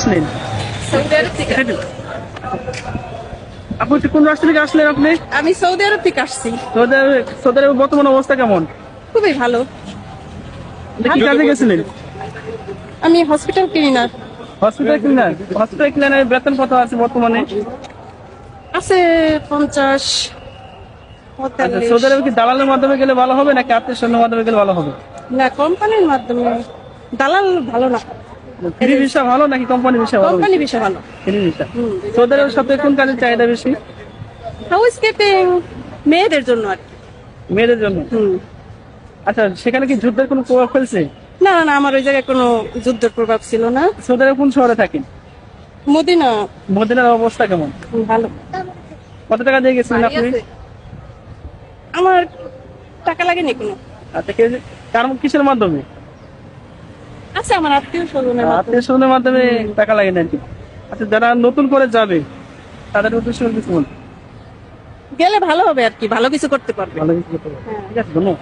আসলেন? সৌদি আরব থেকে। আপু কোন রাষ্ট্র থেকে আসলেন আপনি? আমি সৌদি আরব থেকে আসছি। সৌদি আরবের বর্তমান অবস্থা কেমন? খুবই ভালো। কি কাজে গেছিলেন? আমি হসপিটাল ক্লিনার। হসপিটাল ক্লিনারের বেতন কত আছে বর্তমানে? আছে 50 আচ্ছা, 45। সৌদি আরবে কি দালালের মাধ্যমে গেলে ভালো হবে নাকি আত্মীয় স্বজনের মাধ্যমে গেলে ভালো হবে? না, কোম্পানির মাধ্যমে। দালাল ভালো না, ফ্রি ভিসা ভালো নাকি কোম্পানি ভিসা ভালো? কোম্পানি বিষয় ভালো। Free visa. সৌদি আরবের সবথেকে কোন কাজের চাহিদা বেশি? হাউস কিপিং মেয়েদের জন্য আর কি। মেয়েদের জন্য। আচ্ছা, সেখানে কি যুদ্ধের কোনো প্রভাব ফেলছে? না না না, আমার ওই জায়গায় কোনো যুদ্ধের প্রভাব ছিল না। সৌদি আরবে কোন শহরে থাকেন? মদিনা মদিনার অবস্থা কেমন? ভালো। কত টাকা দিয়ে গেছিলেন আপনি? আমার টাকা লাগেনি কোনো। আচ্ছা, কিসের মাধ্যমে? আছে আমার আত্মীয় স্বজনের মাধ্যমে। আত্মীয় স্বজনের মাধ্যমে টাকা লাগে নাকি? আচ্ছা, যারা নতুন করে যাবে তাদের উদ্দেশ্যে কিছু বলুন। গেলে ভালো হবে আর কি, ভালো কিছু করতে পারবে। ভালো কিছু করতে হবে। ঠিক আছে, ধন্যবাদ।